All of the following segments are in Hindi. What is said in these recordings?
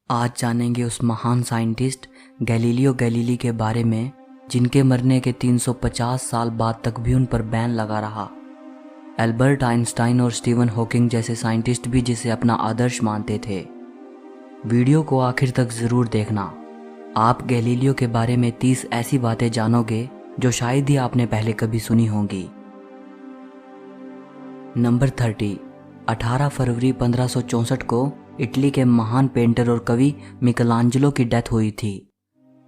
आज जानेंगे उस महान साइंटिस्ट गैलीलियो गैलीली के बारे में जिनके मरने के 350 साल बाद तक भी उन पर बैन लगा रहा। एल्बर्ट आइंस्टाइन और स्टीवन हॉकिंग जैसे साइंटिस्ट भी जिसे अपना आदर्श मानते थे। वीडियो को आखिर तक ज़रूर देखना। आप गैलीलियो के बारे में 30 ऐसी बातें जानोगे जो शायद ही आपने पहले कभी सुनी होंगी। नंबर 30। 18 फरवरी 1564 को इटली के महान पेंटर और कवि मिकलांजेलो की डेथ हुई थी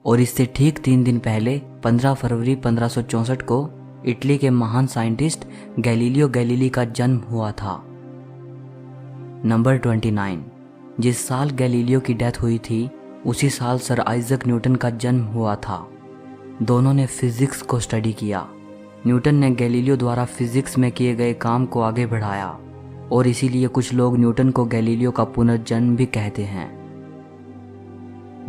और इससे ठीक 3 दिन पहले 15 फरवरी 1564 को इटली के महान साइंटिस्ट गैलीलियो गैलीली का जन्म हुआ था। नंबर 29। जिस साल गैलीलियो की डेथ हुई थी उसी साल सर आइजक न्यूटन का जन्म हुआ था। दोनों ने फिजिक्स को स्टडी किया। न्यूटन ने गैलीलियो द्वारा फिजिक्स में किए गए काम को आगे बढ़ाया और इसीलिए कुछ लोग न्यूटन को गैलीलियो का पुनर्जन्म भी कहते हैं।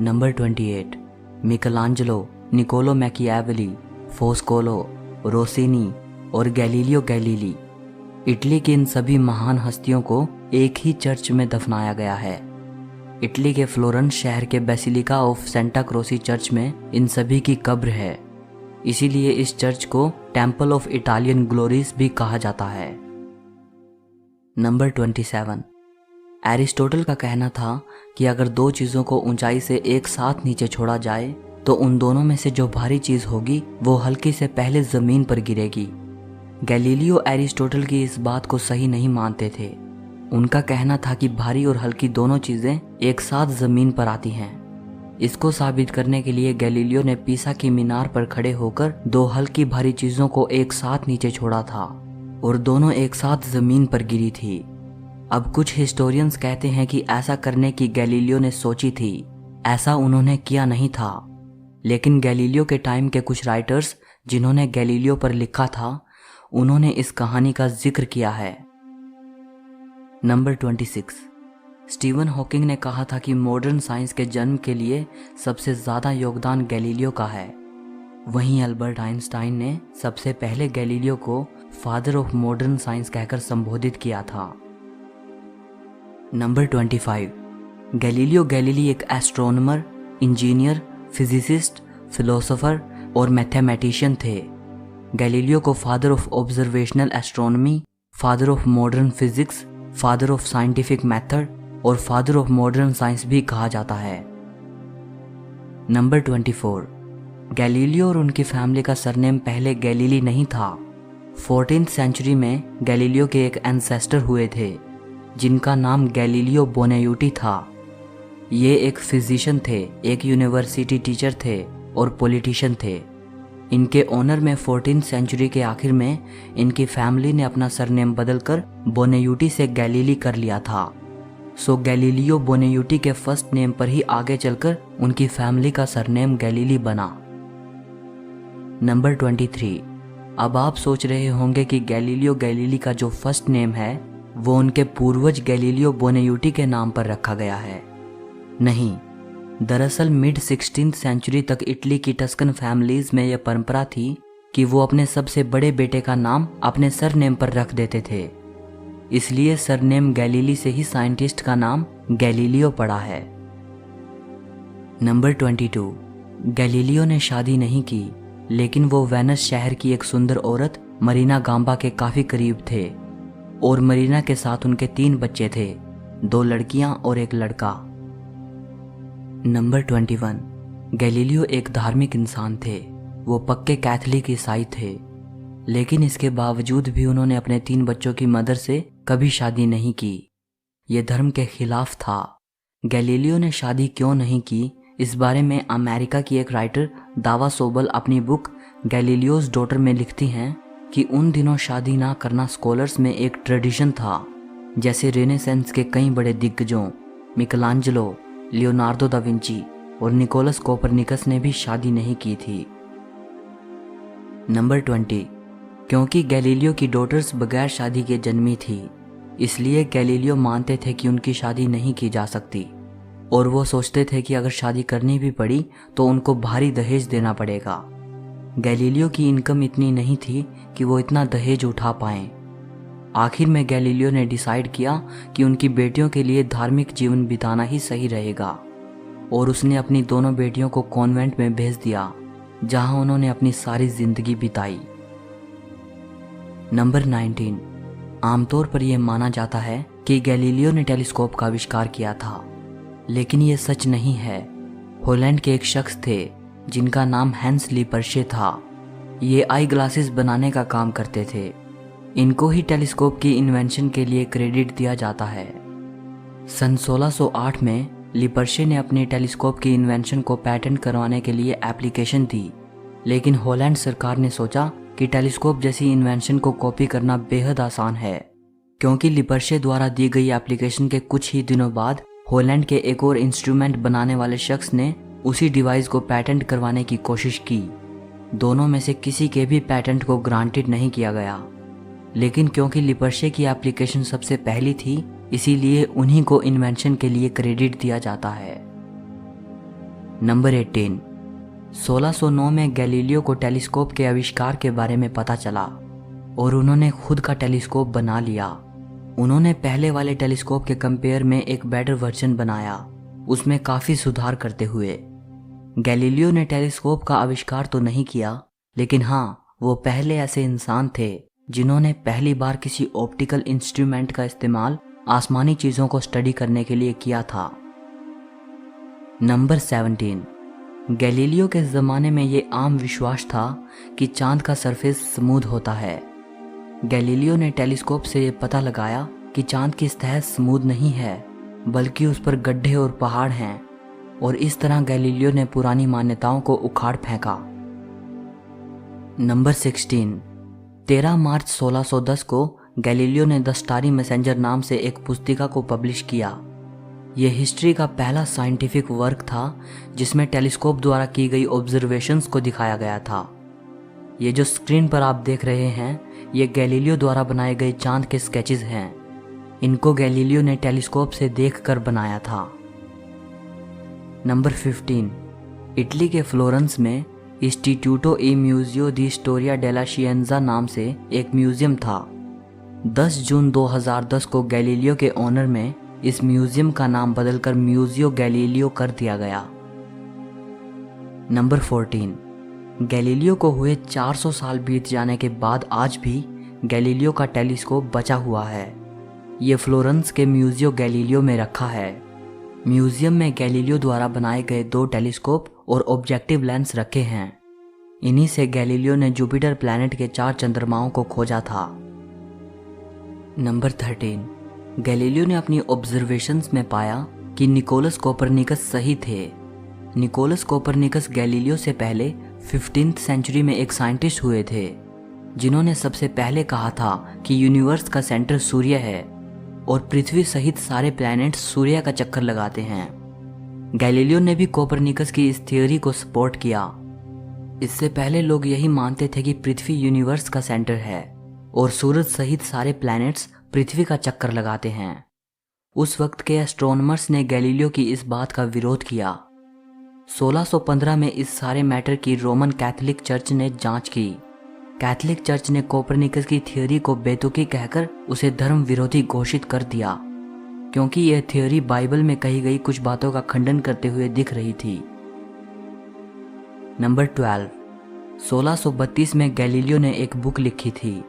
नंबर 28। मिकलांजेलो, निकोलो मैकियावेली, फोस्कोलो, रोसिनी और गैलीलियो गैलीली, इटली की इन सभी महान हस्तियों को एक ही चर्च में दफनाया गया है। इटली के फ्लोरेंस शहर के बेसिलिका ऑफ सेंटा क्रोसी चर्च में इन सभी की कब्र है। इसीलिए इस चर्च को टेम्पल ऑफ इटालियन ग्लोरीज भी कहा जाता है। नंबर 27। एरिस्टोटल का कहना था कि अगर दो चीज़ों को ऊंचाई से एक साथ नीचे छोड़ा जाए तो उन दोनों में से जो भारी चीज़ होगी वो हल्की से पहले ज़मीन पर गिरेगी। गैलीलियो एरिस्टोटल की इस बात को सही नहीं मानते थे। उनका कहना था कि भारी और हल्की दोनों चीज़ें एक साथ ज़मीन पर आती हैं। इसको साबित करने के लिए गैलीलियो ने पीसा की मीनार पर खड़े होकर दो हल्की भारी चीज़ों को एक साथ नीचे छोड़ा था और दोनों एक साथ ज़मीन पर गिरी थी। अब कुछ हिस्टोरियंस कहते हैं कि ऐसा करने की गैलीलियो ने सोची थी, ऐसा उन्होंने किया नहीं था। लेकिन गैलीलियो के टाइम के कुछ राइटर्स जिन्होंने गैलीलियो पर लिखा था उन्होंने इस कहानी का जिक्र किया है। नंबर 26। स्टीवन हॉकिंग ने कहा था कि मॉडर्न साइंस के जन्म के लिए सबसे ज़्यादा योगदान गैलीलियो का है। वहीं एल्बर्ट आइंस्टाइन ने सबसे पहले गैलीलियो को फादर ऑफ मॉडर्न साइंस कहकर संबोधित किया था। नंबर 25। गैलीलियो गैलीली एक एस्ट्रोनॉमर, इंजीनियर, फिजिसिस्ट, फिलोसोफर और मैथमेटिशियन थे। गैलीलियो को father of observational astronomy, father of modern physics, father of scientific method और फादर ऑफ मॉडर्न साइंस भी कहा जाता है। नंबर 24। गैलीलियो और उनकी फैमिली का सरनेम पहले गैलीली नहीं था। 14th सेंचुरी में गैलीलियो के एक एंसेस्टर हुए थे जिनका नाम गैलीलियो बोनायुटी था। ये एक फिजिशियन थे, एक यूनिवर्सिटी टीचर थे और पॉलिटिशियन थे। इनके ऑनर में 14th सेंचुरी के आखिर में इनकी फैमिली ने अपना सरनेम बदलकर बोनायुटी से गैलीली कर लिया था। सो गैलीलियो बोनायुटी के फर्स्ट नेम पर ही आगे चलकर उनकी फैमिली का सरनेम गैलीली बना। नंबर 23। अब आप सोच रहे होंगे कि गैलीलियो गैलीली का जो फर्स्ट नेम है वो उनके पूर्वज गैलीलियो बोनायुटी के नाम पर रखा गया है। नहीं, दरअसल मिड 16th सेंचुरी तक इटली की टस्कन फैमिलीज में यह परंपरा थी कि वो अपने सबसे बड़े बेटे का नाम अपने सरनेम पर रख देते थे। इसलिए सरनेम गैलीली से ही साइंटिस्ट का नाम गैलीलियो पड़ा है। नंबर 22। गैलीलियो ने शादी नहीं की लेकिन वो वेनिस शहर की एक सुंदर औरत मरीना गांबा के काफ़ी करीब थे और मरीना के साथ उनके 3 बच्चे थे, 2 लड़कियां और 1 लड़का। नंबर 21। गैलीलियो एक धार्मिक इंसान थे। वो पक्के कैथोलिक ईसाई थे लेकिन इसके बावजूद भी उन्होंने अपने 3 बच्चों की मदर से कभी शादी नहीं की। ये धर्म के खिलाफ था। गैलीलियो ने शादी क्यों नहीं की इस बारे में अमेरिका की एक राइटर दावा सोबल अपनी बुक गैलीलियोज डॉटर में लिखती हैं कि उन दिनों शादी ना करना स्कॉलर्स में एक ट्रेडिशन था। जैसे रेनेसेंस के कई बड़े दिग्गजों मिकलांजेलो, लियोनार्डो दा विंची और निकोलस कोपरनिकस ने भी शादी नहीं की थी। नंबर 20। क्योंकि गैलीलियो की डॉटर्स बगैर शादी के जन्मी थी इसलिए गैलीलियो मानते थे कि उनकी शादी नहीं की जा सकती और वो सोचते थे कि अगर शादी करनी भी पड़ी तो उनको भारी दहेज देना पड़ेगा। गैलीलियो की इनकम इतनी नहीं थी कि वो इतना दहेज उठा पाएं। आखिर में गैलीलियो ने डिसाइड किया कि उनकी बेटियों के लिए धार्मिक जीवन बिताना ही सही रहेगा और उसने अपनी दोनों बेटियों को कॉन्वेंट में भेज दिया, जहां उन्होंने अपनी सारी जिंदगी बिताई। नंबर 19। आमतौर पर यह माना जाता है कि गैलीलियो ने टेलीस्कोप का आविष्कार किया था, लेकिन यह सच नहीं है। हॉलैंड के एक शख्स थे जिनका नाम हैंस लिपर्शे था। ये आई ग्लासेस बनाने का काम करते थे। इनको ही टेलीस्कोप की इन्वेंशन के लिए क्रेडिट दिया जाता है। सन 1608 में लिपर्शे ने अपनी टेलीस्कोप की इन्वेंशन को पेटेंट करवाने के लिए एप्लीकेशन दी, लेकिन हॉलैंड सरकार ने सोचा कि टेलीस्कोप जैसी इन्वेंशन को कॉपी करना बेहद आसान है, क्योंकि लिपर्शे द्वारा दी गई एप्लीकेशन के कुछ ही दिनों बाद हॉलैंड के एक और इंस्ट्रूमेंट बनाने वाले शख्स ने उसी डिवाइस को पेटेंट करवाने की कोशिश की। दोनों में से किसी के भी पेटेंट को ग्रांटेड नहीं किया गया, लेकिन क्योंकि लिपर्शे की एप्लीकेशन सबसे पहली थी, इसीलिए उन्हीं को इन्वेंशन के लिए क्रेडिट दिया जाता है। नंबर 18। 1609 में गैलीलियो को टेलीस्कोप के आविष्कार के बारे में पता चला और उन्होंने खुद का टेलीस्कोप बना लिया। उन्होंने पहले वाले टेलीस्कोप के कंपेयर में एक बेटर वर्जन बनाया, उसमें काफ़ी सुधार करते हुए। गैलीलियो ने टेलीस्कोप का आविष्कार तो नहीं किया, लेकिन हाँ, वो पहले ऐसे इंसान थे जिन्होंने पहली बार किसी ऑप्टिकल इंस्ट्रूमेंट का इस्तेमाल आसमानी चीज़ों को स्टडी करने के लिए किया था। नंबर 17। गैलीलियो के ज़माने में ये आम विश्वास था कि चांद का सरफेस स्मूथ होता है। गैलीलियो ने टेलीस्कोप से ये पता लगाया कि चांद की सतह स्मूथ नहीं है, बल्कि उस पर गड्ढे और पहाड़ हैं, और इस तरह गैलीलियो ने पुरानी मान्यताओं को उखाड़ फेंका। नंबर 16। 13 मार्च 1610 को गैलीलियो ने द स्टारी मैसेंजर नाम से एक पुस्तिका को पब्लिश किया। यह हिस्ट्री का पहला साइंटिफिक वर्क था जिसमें टेलीस्कोप द्वारा की गई ऑब्जर्वेशंस को दिखाया गया था। ये जो स्क्रीन पर आप देख रहे हैं, ये गैलीलियो द्वारा बनाए गए चांद के स्केचेस हैं। इनको गैलीलियो ने टेलीस्कोप से देखकर बनाया था। नंबर 15। इटली के फ्लोरेंस में इंस्टीट्यूटो ई म्यूजियो दी स्टोरिया डेला शिएंजा नाम से एक म्यूजियम था। 10 जून 2010 को गैलीलियो के ऑनर में इस म्यूजियम का नाम बदलकर म्यूजियो गैलीलियो कर दिया गया। नंबर 14। गैलीलियो को हुए 400 साल बीत जाने के बाद आज भी गैलीलियो का टेलीस्कोप बचा हुआ है। ये फ्लोरेंस के म्यूजियो गैलीलियो में रखा है। म्यूजियम में गैलीलियो द्वारा बनाए गए 2 टेलीस्कोप और ऑब्जेक्टिव लेंस रखे हैं। इन्हीं से गैलीलियो ने जुपिटर प्लैनेट के 4 चंद्रमाओं को खोजा था। नंबर 13। गैलीलियो ने अपनी ऑब्जर्वेशंस में पाया कि निकोलस कोपरनिकस सही थे। निकोलस कोपरनिकस गैलीलियो से पहले 15th सेंचुरी में एक साइंटिस्ट हुए थे, जिन्होंने सबसे पहले कहा था कि यूनिवर्स का सेंटर सूर्य है और पृथ्वी सहित सारे प्लैनेट्स सूर्य का चक्कर लगाते हैं। गैलीलियो ने भी कोपरनिकस की इस थियोरी को सपोर्ट किया। इससे पहले लोग यही मानते थे कि पृथ्वी यूनिवर्स का सेंटर है और सूरज सहित सारे प्लैनेट्स पृथ्वी का चक्कर लगाते हैं। उस वक्त के एस्ट्रोनॉमर्स ने गैलीलियो की इस बात का विरोध किया। 1615 में इस सारे मैटर की रोमन कैथोलिक चर्च ने जांच की। कैथोलिक चर्च ने कोपरनिकस की थ्योरी को बेतुकी कहकर उसे धर्म विरोधी घोषित कर दिया, क्योंकि यह थ्योरी बाइबल में कही गई कुछ बातों का खंडन करते हुए दिख रही थी। नंबर 12। 1632 में गैलीलियो ने एक बुक लिखी थी।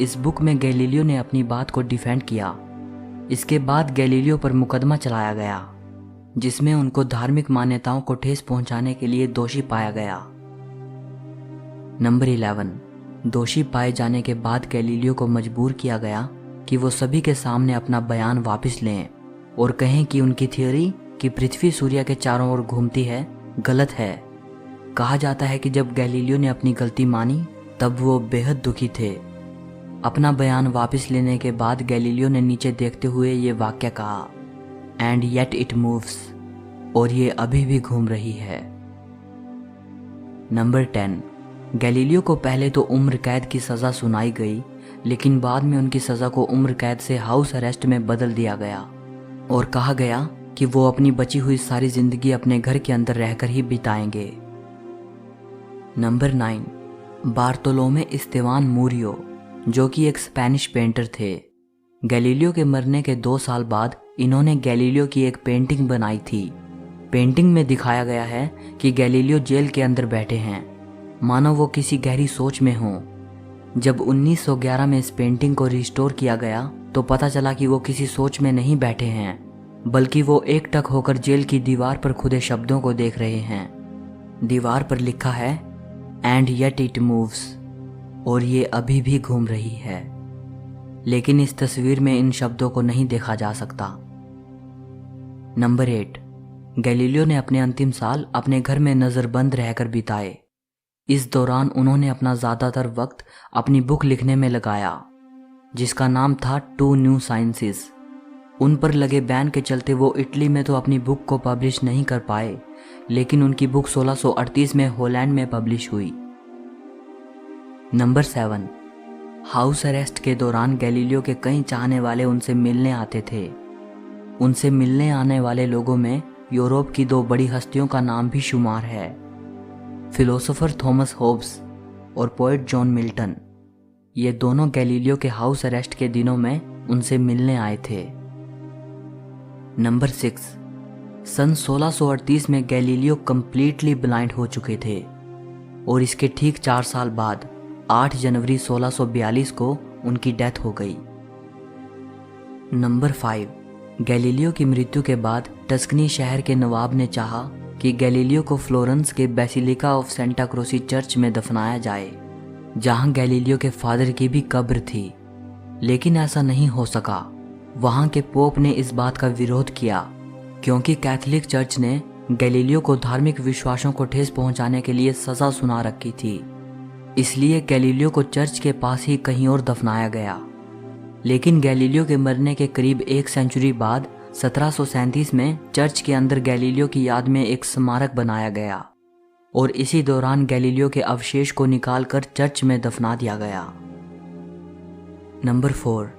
इस बुक में गैलीलियो ने अपनी बात को डिफेंड किया। इसके बाद गैलीलियो पर मुकदमा चलाया गया, जिसमें उनको धार्मिक मान्यताओं को ठेस पहुंचाने के लिए दोषी पाया गया। नंबर 11। दोषी पाए जाने के बाद गैलीलियो को मजबूर किया गया कि वो सभी के सामने अपना बयान वापस लें और कहें कि उनकी थ्योरी कि पृथ्वी सूर्य के चारों ओर घूमती है गलत है। कहा जाता है कि जब गैलीलियो ने अपनी गलती मानी तब वो बेहद दुखी थे। अपना बयान वापस लेने के बाद गैलीलियो ने नीचे देखते हुए ये वाक्य कहा, एंड येट इट मूव्स, और ये अभी भी घूम रही है। नंबर 10। गैलीलियो को पहले तो उम्र कैद की सज़ा सुनाई गई, लेकिन बाद में उनकी सज़ा को उम्र कैद से हाउस अरेस्ट में बदल दिया गया और कहा गया कि वो अपनी बची हुई सारी ज़िंदगी अपने घर के अंदर रहकर ही बिताएंगे। नंबर 9। बार्तोलोमे इस्तेवान मूरियो, जो कि एक स्पेनिश पेंटर थे। गैलीलियो के मरने के 2 साल बाद इन्होंने गैलीलियो की एक पेंटिंग बनाई थी। पेंटिंग में दिखाया गया है कि गैलीलियो जेल के अंदर बैठे हैं, मानो वो किसी गहरी सोच में हों। जब 1911 में इस पेंटिंग को रिस्टोर किया गया तो पता चला कि वो किसी सोच में नहीं बैठे हैं, बल्कि वो एकटक होकर जेल की दीवार पर खुदे शब्दों को देख रहे हैं। दीवार पर लिखा है एंड येट इट मूव्स, और ये अभी भी घूम रही है। लेकिन इस तस्वीर में इन शब्दों को नहीं देखा जा सकता। नंबर 8, गैलीलियो ने अपने अंतिम साल अपने घर में नज़रबंद रहकर बिताए। इस दौरान उन्होंने अपना ज़्यादातर वक्त अपनी बुक लिखने में लगाया, जिसका नाम था टू न्यू साइंसेस। उन पर लगे बैन के चलते वो इटली में तो अपनी बुक को पब्लिश नहीं कर पाए, लेकिन उनकी बुक 1638 में हॉलैंड में पब्लिश हुई। नंबर 7, हाउस अरेस्ट के दौरान गैलीलियो के कई चाहने वाले उनसे मिलने आते थे। उनसे मिलने आने वाले लोगों में यूरोप की 2 बड़ी हस्तियों का नाम भी शुमार है, फिलोसोफर थॉमस होब्स और पोएट जॉन मिल्टन। ये दोनों गैलीलियो के हाउस अरेस्ट के दिनों में उनसे मिलने आए थे। नंबर 6, सन 1638 में गैलीलियो कंप्लीटली ब्लाइंड हो चुके थे और इसके ठीक 4 साल बाद 8 जनवरी 1642 को उनकी डेथ हो गई। नंबर 5, गैलीलियो की मृत्यु के बाद टस्कनी शहर के नवाब ने चाहा कि गैलीलियो को फ्लोरेंस के बेसिलिका ऑफ सेंटा क्रोसी चर्च में दफनाया जाए, जहां गैलीलियो के फादर की भी कब्र थी। लेकिन ऐसा नहीं हो सका। वहां के पोप ने इस बात का विरोध किया, क्योंकि कैथोलिक चर्च ने गैलीलियो को धार्मिक विश्वासों को ठेस पहुंचाने के लिए सजा सुना रखी थी। इसलिए गैलीलियो को चर्च के पास ही कहीं और दफनाया गया। लेकिन गैलीलियो के मरने के करीब 1 सेंचुरी बाद 1737 में चर्च के अंदर गैलीलियो की याद में एक स्मारक बनाया गया और इसी दौरान गैलीलियो के अवशेष को निकालकर चर्च में दफना दिया गया। नंबर 4,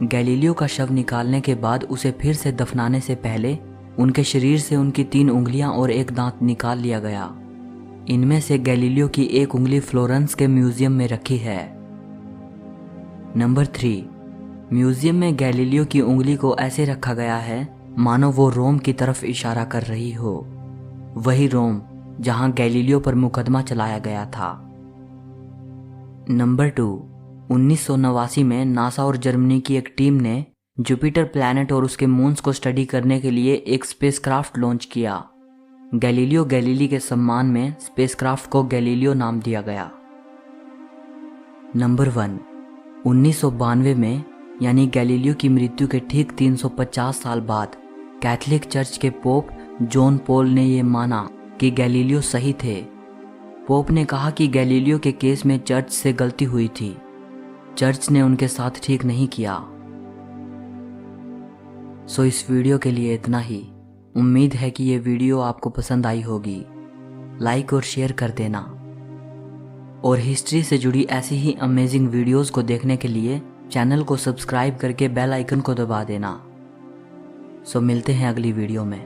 गैलीलियो का शव निकालने के बाद उसे फिर से दफनाने से पहले उनके शरीर से उनकी 3 उंगलियां और 1 दांत निकाल लिया गया। इनमें से गैलीलियो की 1 उंगली फ्लोरेंस के म्यूजियम में रखी है। नंबर 3, म्यूजियम में गैलीलियो की उंगली को ऐसे रखा गया है मानो वो रोम की तरफ इशारा कर रही हो, वही रोम जहां गैलीलियो पर मुकदमा चलाया गया था। नंबर 2, 1989 में नासा और जर्मनी की एक टीम ने जुपिटर प्लैनेट और उसके मून्स को स्टडी करने के लिए एक स्पेसक्राफ्ट लॉन्च किया। गैलीलियो गैलीली के सम्मान में स्पेसक्राफ्ट को गैलीलियो नाम दिया गया। नंबर 1, 1992 में यानी गैलीलियो की मृत्यु के ठीक 350 साल बाद कैथोलिक चर्च के पोप जॉन पॉल ने यह माना कि गैलीलियो सही थे। पोप ने कहा कि गैलीलियो के केस में चर्च से गलती हुई थी, चर्च ने उनके साथ ठीक नहीं किया। सो इस वीडियो के लिए इतना ही। उम्मीद है कि ये वीडियो आपको पसंद आई होगी। लाइक और शेयर कर देना, और हिस्ट्री से जुड़ी ऐसी ही अमेजिंग वीडियोस को देखने के लिए चैनल को सब्सक्राइब करके बेल आइकन को दबा देना। सो मिलते हैं अगली वीडियो में।